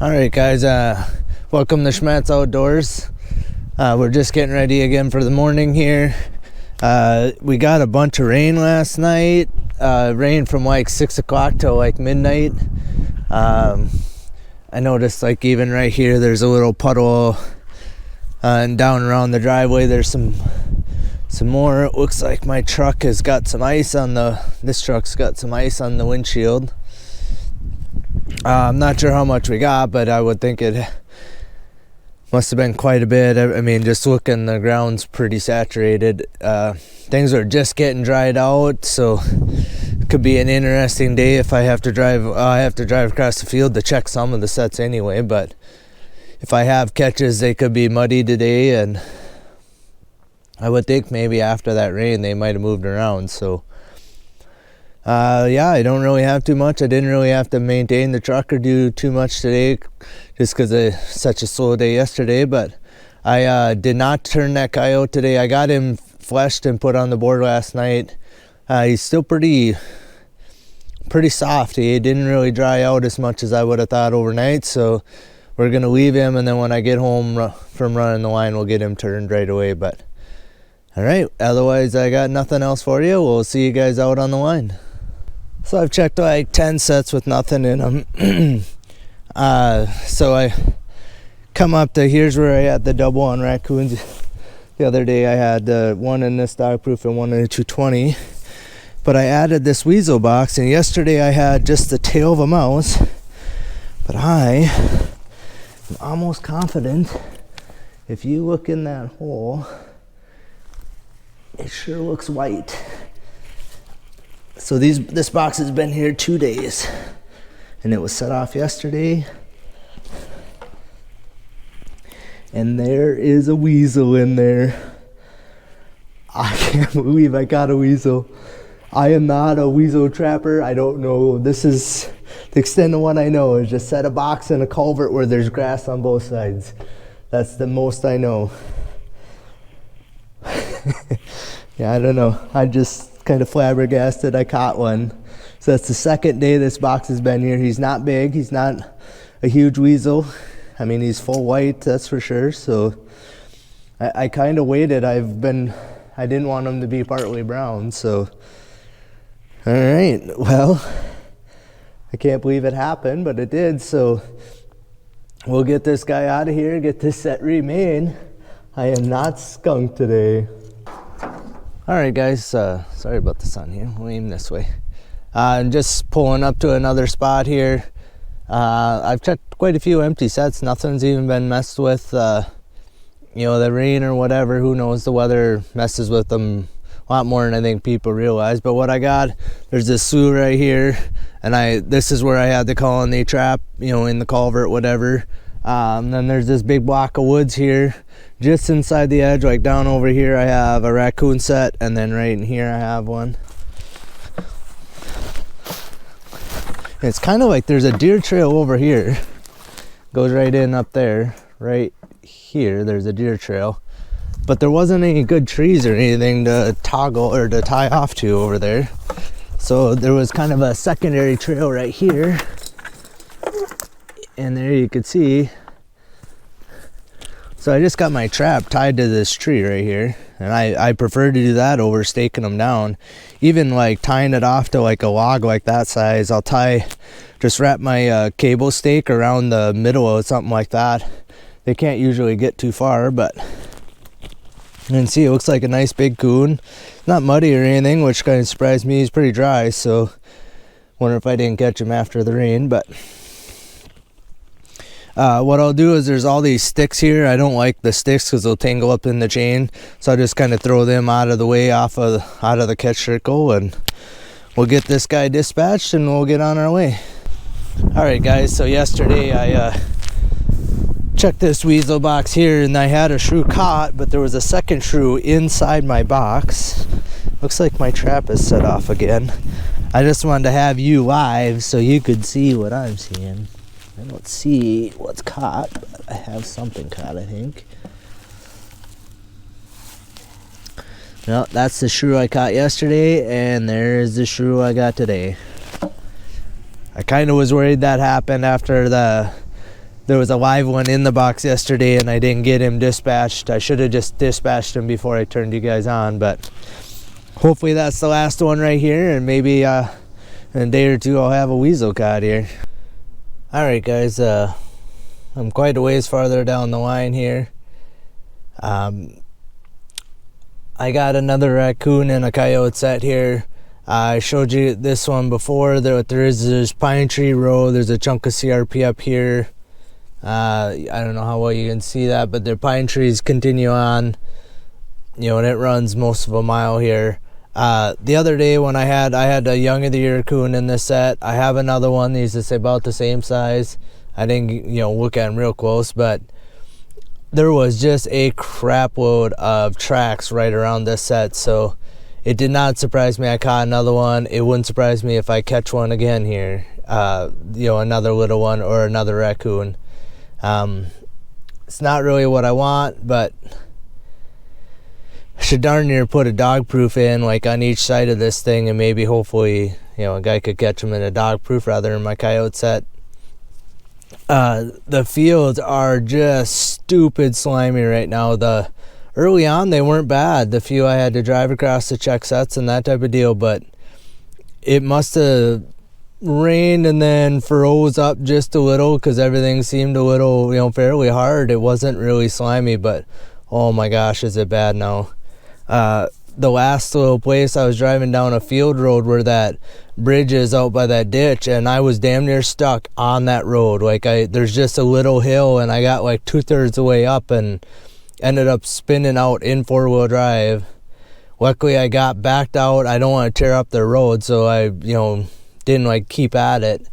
Alright guys, welcome to Schmattz Outdoors. We're just getting ready again for the morning here. We got a bunch of rain last night, rain from like 6 o'clock till like midnight. I noticed like even right here there's a little puddle, and down around the driveway there's some more. It looks like my truck has got some ice on this truck's got some ice on the windshield. I'm not sure how much we got, but I would think it must have been quite a bit. I mean, just looking, the ground's pretty saturated. Things are just getting dried out, so it could be an interesting day if I have to drive. I have to drive across the field to check some of the sets anyway, but if I have catches, they could be muddy today, and I would think maybe after that rain they might have moved around. So yeah, I don't really have too much. I didn't really have to maintain the truck or do too much today just because of such a slow day yesterday, but I did not turn that coyote today. I got him fleshed and put on the board last night. He's still pretty soft. He didn't really dry out as much as I would have thought overnight, so we're going to leave him, and then when I get home from running the line, we'll get him turned right away. But all right, otherwise I got nothing else for you. We'll see you guys out on the line. So I've checked like 10 sets with nothing in them. So I come up to, here's where I had the double on raccoons. The other day I had one in this dogproof and one in a 220. But I added this weasel box, and yesterday I had just the tail of a mouse. But I am almost confident if you look in that hole, it sure looks white. So this box has been here 2 days, and it was set off yesterday. And there is a weasel in there. I can't believe I got a weasel. I am not a weasel trapper. I don't know. This is the extent of what I know, is just set a box in a culvert where there's grass on both sides. That's the most I know. Yeah, I don't know. I just kind of flabbergasted I caught one. So that's the second day this box has been here. He's not big. He's not a huge weasel. I mean, he's full white, that's for sure. So I kind of waited. I didn't want him to be partly brown. So, all right. Well, I can't believe it happened, but it did. So we'll get this guy out of here, get this set remade. I am not skunked today. All right, guys, sorry about the sun here. We'll aim this way. I'm just pulling up to another spot here. I've checked quite a few empty sets. Nothing's even been messed with. The rain or whatever, who knows, the weather messes with them a lot more than I think people realize. But what I got, there's this slough right here, and this is where I had the colony trap, in the culvert, whatever. Then there's this big block of woods here. Just inside the edge, like down over here, I have a raccoon set, and then right in here I have one. It's kind of like there's a deer trail over here. Goes right in up there. Right here, there's a deer trail. But there wasn't any good trees or anything to toggle or to tie off to over there. So there was kind of a secondary trail right here. And there you could see. So I just got my trap tied to this tree right here, and I prefer to do that over staking them down. Even like tying it off to like a log like that size, I'll just wrap my cable stake around the middle of something like that. They can't usually get too far, but you can see it looks like a nice big coon. Not muddy or anything, which kind of surprised me. He's pretty dry, so wonder if I didn't catch him after the rain. But what I'll do is there's all these sticks here. I don't like the sticks because they'll tangle up in the chain, so I'll just kind of throw them out of the way, out of the catch circle, and we'll get this guy dispatched and we'll get on our way. All right, guys, so yesterday I checked this weasel box here, and I had a shrew caught, but there was a second shrew inside my box. Looks like my trap is set off again. I just wanted to have you live so you could see what I'm seeing. I don't see what's caught, but I have something caught, I think. No, that's the shrew I caught yesterday, and there's the shrew I got today. I kind of was worried that happened after there was a live one in the box yesterday, and I didn't get him dispatched. I should have just dispatched him before I turned you guys on, but hopefully that's the last one right here, and maybe in a day or two I'll have a weasel caught here. Alright guys, I'm quite a ways farther down the line here. I got another raccoon and a coyote set here. I showed you this one before. There is this pine tree row. There's a chunk of CRP up here. I don't know how well you can see that, but the pine trees continue on, you know, and it runs most of a mile here. The other day when I had a young of the year coon in this set. I have another one. These is about the same size. I didn't, you know, look at them real close, but there was just a crap load of tracks right around this set, so it did not surprise me I caught another one. It wouldn't surprise me if I catch one again here, you know, another little one or another raccoon. It's not really what I want, but I should darn near put a dog proof in, like on each side of this thing, and maybe hopefully, you know, a guy could catch them in a dog proof rather than my coyote set. The fields are just stupid slimy right now. Early on they weren't bad, the few I had to drive across to check sets and that type of deal, but it must have rained and then froze up just a little because everything seemed a little, you know, fairly hard. It wasn't really slimy, but oh my gosh, is it bad now. The last little place I was driving down a field road where that bridge is out by that ditch, and I was damn near stuck on that road. Like there's just a little hill, and I got like 2/3 the way up and ended up spinning out in 4-wheel drive. Luckily I got backed out. I don't want to tear up the road, so I, you know, didn't like keep at it.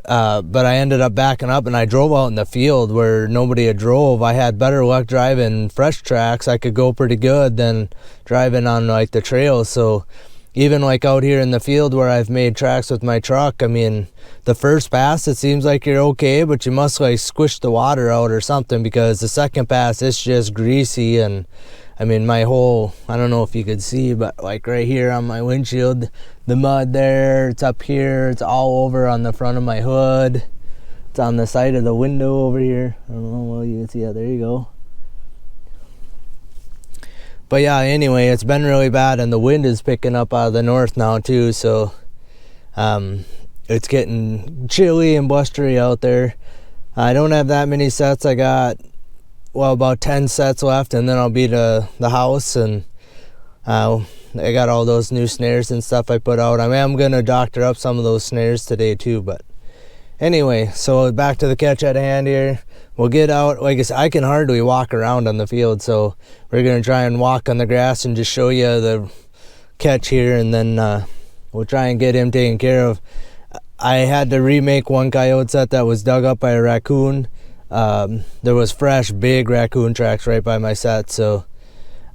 But I ended up backing up, and I drove out in the field where nobody had drove. I had better luck driving fresh tracks. I could go pretty good than driving on like the trails. So even like out here in the field where I've made tracks with my truck, I mean, the first pass it seems like you're okay, but you must like squish the water out or something, because the second pass it's just greasy. And I mean, my whole, I don't know if you could see, but like right here on my windshield, the mud there, it's up here, it's all over on the front of my hood. It's on the side of the window over here. I don't know, well, you can see, yeah, there you go. But yeah, anyway, it's been really bad, and the wind is picking up out of the north now too, so it's getting chilly and blustery out there. I don't have that many sets. I got, well, about 10 sets left, and then I'll be to the house, and I got all those new snares and stuff I put out. I mean, I'm gonna doctor up some of those snares today too, but anyway, so back to the catch at hand here. We'll get out. Like I said, I can hardly walk around on the field, so we're gonna try and walk on the grass and just show you the catch here, and then we'll try and get him taken care of. I had to remake one coyote set that was dug up by a raccoon. There was fresh big raccoon tracks right by my set, so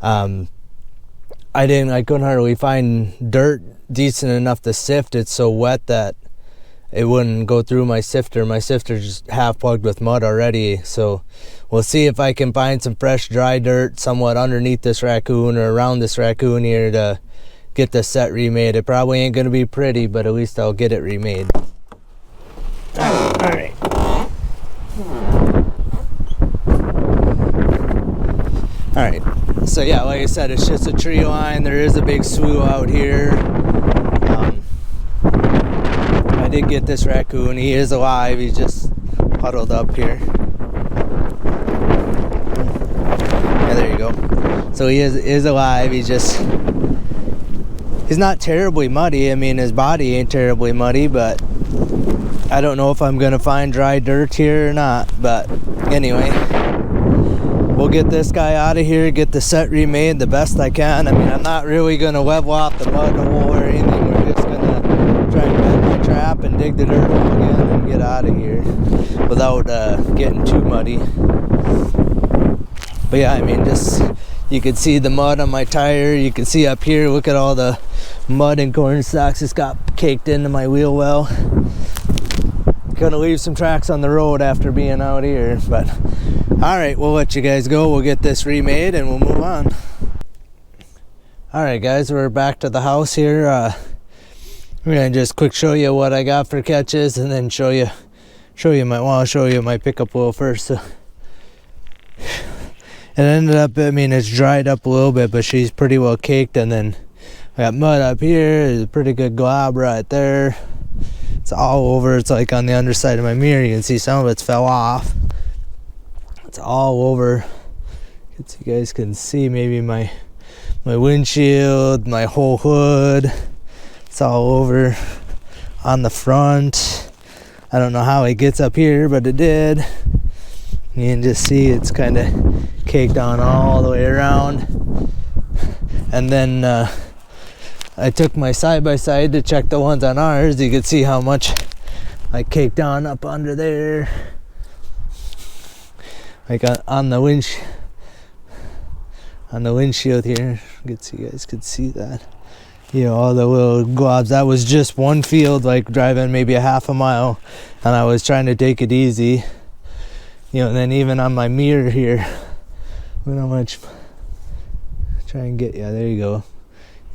I couldn't hardly find dirt decent enough to sift. It's so wet that it wouldn't go through my sifter. My sifter's just half plugged with mud already, so we'll see if I can find some fresh dry dirt somewhat underneath this raccoon or around this raccoon here to get the set remade. It probably ain't gonna be pretty, but at least I'll get it remade. Alright. Alright, so yeah, like I said, it's just a tree line. There is a big slough out here. I did get this raccoon. He is alive. He's just huddled up here. Yeah, there you go. So he is alive. He's not terribly muddy. I mean, his body ain't terribly muddy, but I don't know if I'm gonna find dry dirt here or not. But anyway, we'll get this guy out of here, get the set remade the best I can. I mean, I'm not really gonna level off the mud hole or anything. We're just gonna try and bend my trap and dig the dirt hole again and get out of here without getting too muddy. But yeah, I mean, just, you can see the mud on my tire. You can see up here, look at all the mud and corn stalks just got caked into my wheel well. gonna leave some tracks on the road after being out here. But all right, we'll let you guys go. We'll get this remade and we'll move on. All right, guys, we're back to the house here. We're gonna just quick show you what I got for catches, and then show you I'll show you my pickup wheel first. So it ended up, I mean, it's dried up a little bit, but she's pretty well caked. And then I got mud up here. There's a pretty good glob right there. It's all over. It's like on the underside of my mirror. You can see some of it's fell off. It's all over. So you guys can see maybe my windshield, my whole hood. It's all over on the front. I don't know how it gets up here, but it did. You can just see it's kind of caked on all the way around. And then I took my side-by-side to check the ones on ours. You can see how much I caked on up under there. Like on the windshield here. You guys could see that. You know, all the little globs. That was just one field, like driving maybe a half a mile, and I was trying to take it easy. You know, and then even on my mirror here, look how much. Try and get, yeah, there you go.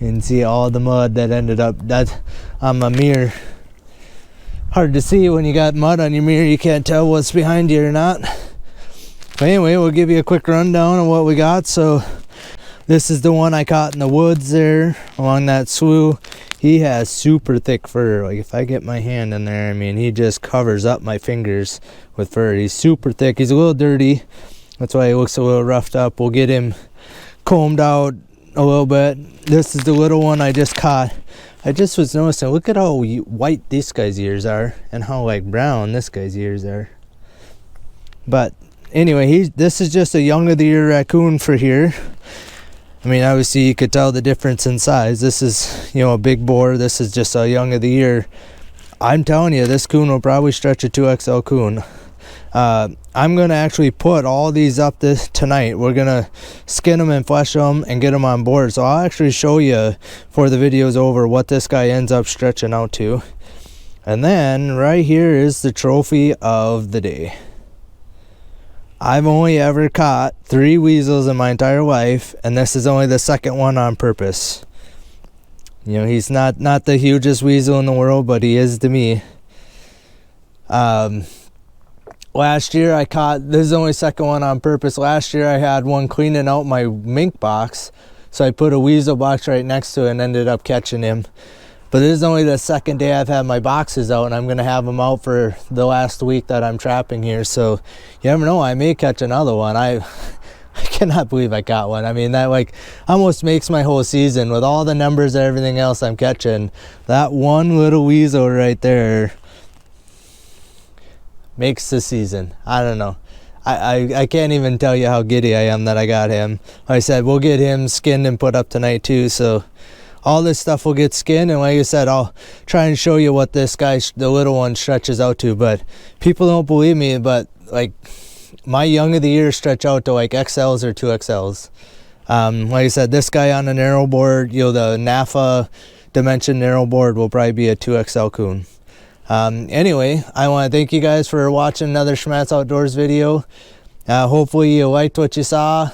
You can see all the mud that ended up, that's on my mirror. Hard to see when you got mud on your mirror. You can't tell what's behind you or not. But anyway, we'll give you a quick rundown of what we got. So this is the one I caught in the woods there along that slough. He has super thick fur. Like if I get my hand in there, I mean, he just covers up my fingers with fur. He's super thick. He's a little dirty. That's why he looks a little roughed up. We'll get him combed out a little bit. This is the little one I just caught. I just was noticing, look at how white this guy's ears are and how like brown this guy's ears are. But anyway, this is just a young of the year raccoon for here. I mean, obviously you could tell the difference in size. This is, you know, a big boar. This is just a young of the year. I'm telling you, this coon will probably stretch a 2XL coon. I'm going to actually put all these up tonight. We're going to skin them and flesh them and get them on board. So I'll actually show you before the video's over what this guy ends up stretching out to. And then right here is the trophy of the day. I've only ever caught 3 weasels in my entire life, and this is only the second one on purpose. You know, he's not the hugest weasel in the world, but he is to me. Last year I caught, this is the only second one on purpose. Last year I had one cleaning out my mink box, so I put a weasel box right next to it and ended up catching him. But this is only the second day I've had my boxes out, and I'm going to have them out for the last week that I'm trapping here. So you never know, I may catch another one. I cannot believe I got one. I mean, that like almost makes my whole season with all the numbers and everything else I'm catching. That one little weasel right there makes the season. I don't know. I can't even tell you how giddy I am that I got him. Like I said, we'll get him skinned and put up tonight too. So all this stuff will get skinned, and like I said, I'll try and show you what this guy, the little one, stretches out to. But people don't believe me, but like my young of the year stretch out to like XLs or 2XLs. Like I said, this guy on a narrow board, you know, the NAFA dimension narrow board will probably be a 2XL coon. Anyway, I want to thank you guys for watching another Schmattz Outdoors video. Hopefully you liked what you saw.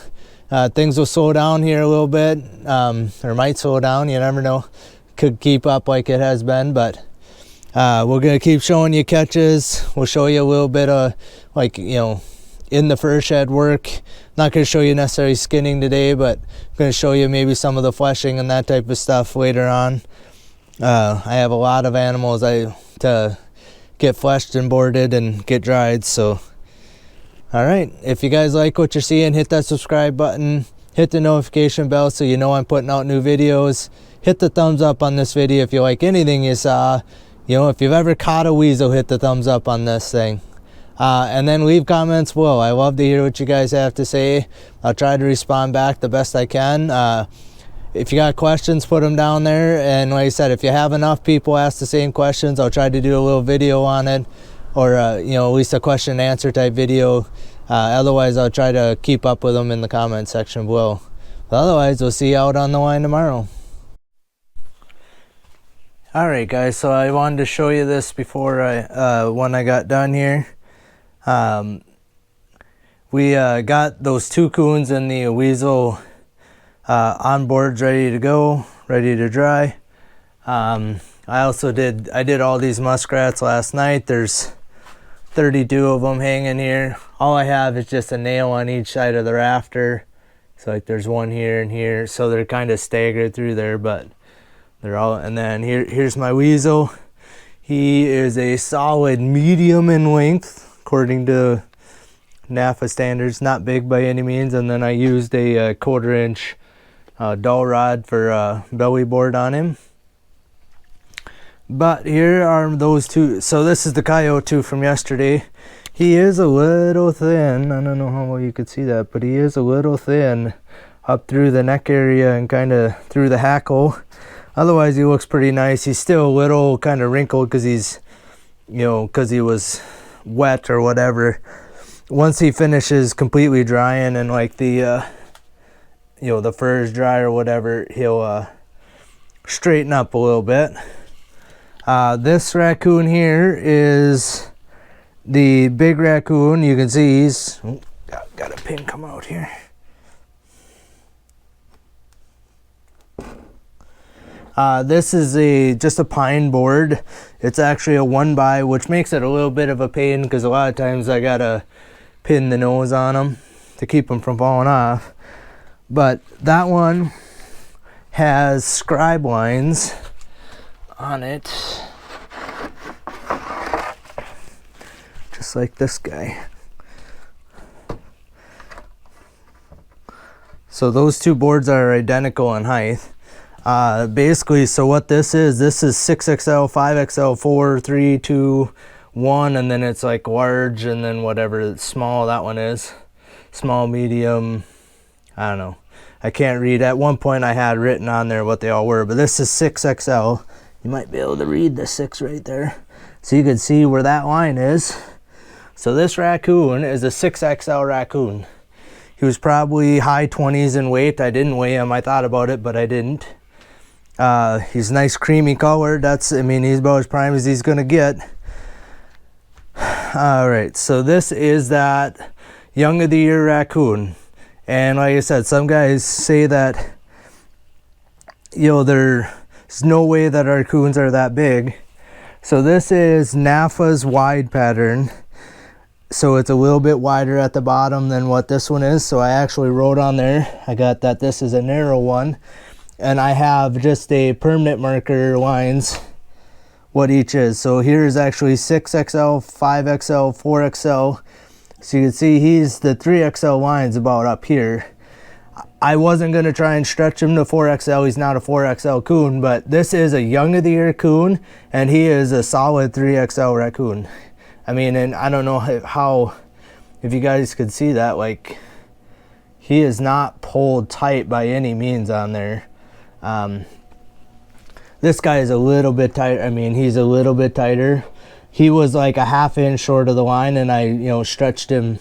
Things will slow down here a little bit, or might slow down, you never know. Could keep up like it has been, but we're going to keep showing you catches. We'll show you a little bit of, like, you know, in the fur shed work. Not going to show you necessarily skinning today, but I'm going to show you maybe some of the fleshing and that type of stuff later on. I have a lot of animals to get fleshed and boarded and get dried, so all right, if you guys like what you're seeing, hit that subscribe button, hit the notification bell so you know I'm putting out new videos. Hit the thumbs up on this video if you like anything you saw. You know, if you've ever caught a weasel, hit the thumbs up on this thing. And then leave comments below. I love to hear what you guys have to say. I'll try to respond back the best I can. If you got questions, put them down there. And like I said, if you have enough people ask the same questions, I'll try to do a little video on it. Or, you know, at least a question and answer type video. Otherwise, I'll try to keep up with them in the comment section below. But otherwise, we'll see you out on the line tomorrow. Alright guys, so I wanted to show you this before when I got done here. We got those 2 coons and the weasel on boards ready to go, ready to dry. I did all these muskrats last night. There's 32 of them hanging here. All I have is just a nail on each side of the rafter. So like there's one here and here, so they're kind of staggered through there, but they're all. And then here's my weasel. He is a solid medium in length according to NAFA standards, not big by any means. And then I used a 1/4 inch dowel rod for belly board on him. But here are those 2. So this is the coyote 2 from yesterday. He is a little thin. I don't know how well you could see that, but he is a little thin up through the neck area and kind of through the hackle. Otherwise he looks pretty nice. He's still a little kind of wrinkled because he's, because he was wet or whatever. Once he finishes completely drying and like the the fur is dry or whatever, he'll straighten up a little bit. This raccoon here is the big raccoon. You can see he's got a pin come out here. This is just a pine board. It's actually a 1x, which makes it a little bit of a pain because a lot of times I gotta pin the nose on them to keep them from falling off. But that one has scribe lines on it, just like this guy. So those 2 boards are identical in height. Basically, so what this is 6XL, 5XL, 4, 3, 2, 1, and then it's like large, and then whatever small that one is. Small, medium, I don't know. I can't read. At one point I had written on there what they all were, but this is 6XL. You might be able to read the 6 right there. So you can see where that line is. So this raccoon is a 6XL raccoon. He was probably high 20s in weight. I didn't weigh him. I thought about it, but I didn't. He's nice creamy colored. He's about as prime as he's gonna get. Alright, so this is that young of the year raccoon. And like I said, some guys say that there's no way that our raccoons are that big. So this is NAFA's wide pattern. So it's a little bit wider at the bottom than what this one is. So I actually wrote on there, I got that this is a narrow one. And I have just a permanent marker lines what each is. So here's actually 6XL, 5XL, 4XL. So you can see he's the 3XL lines about up here. I wasn't going to try and stretch him to 4XL. He's not a 4XL coon, but this is a young of the year coon, and he is a solid 3XL raccoon. And I don't know if you guys could see that, like, he is not pulled tight by any means on there. This guy is a little bit tight. He's a little bit tighter. He was like a 1/2 inch short of the line, and I, stretched him,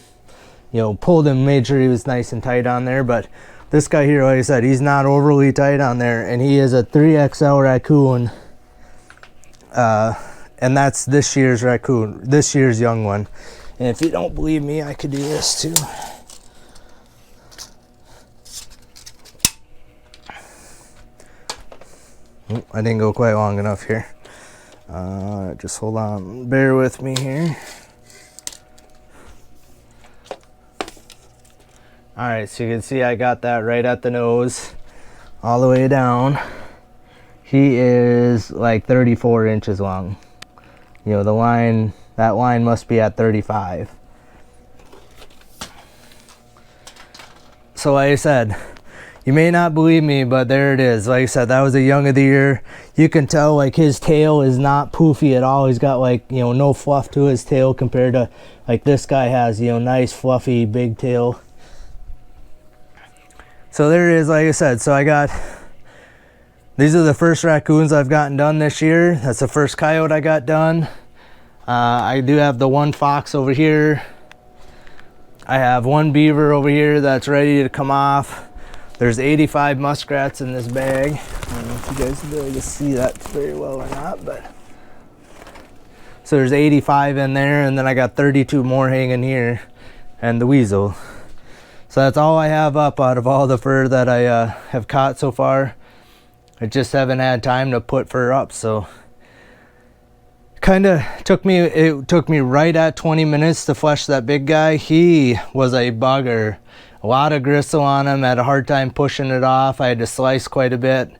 pulled him, made sure he was nice and tight on there. But this guy here, like I said, he's not overly tight on there, and he is a 3XL raccoon. And that's this year's raccoon, this year's young one. And if you don't believe me, I could do this too. I didn't go quite long enough here. Just hold on, bear with me here. Alright, so you can see I got that right at the nose, all the way down. He is like 34 inches long. The line, that line must be at 35. So like I said, you may not believe me, but there it is. Like I said, that was a young of the year. You can tell like his tail is not poofy at all. He's got like, no fluff to his tail compared to like this guy has, nice fluffy big tail. So there it is, like I said. So these are the first raccoons I've gotten done this year. That's the first coyote I got done. I do have the one fox over here. I have one beaver over here that's ready to come off. There's 85 muskrats in this bag. I don't know if you guys will be able to see that very well or not, but so there's 85 in there, and then I got 32 more hanging here, and the weasel. So that's all I have up out of all the fur that I have caught so far. I just haven't had time to put fur up, so it took me right at 20 minutes to flush that big guy. He was a bugger. A lot of gristle on him. I had a hard time pushing it off. I had to slice quite a bit.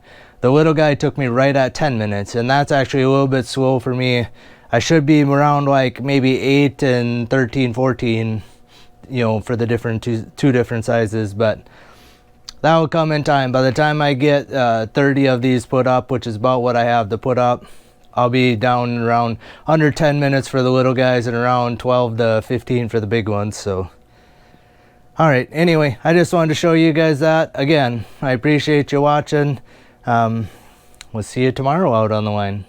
The little guy took me right at 10 minutes, and that's actually a little bit slow for me. I should be around like maybe 8 and 13, 14, you know, for the different two different sizes, but that will come in time. By the time I get 30 of these put up, which is about what I have to put up, I'll be down around under 10 minutes for the little guys and around 12 to 15 for the big ones. So, all right. Anyway, I just wanted to show you guys that. Again, I appreciate you watching. We'll see you tomorrow out on the line.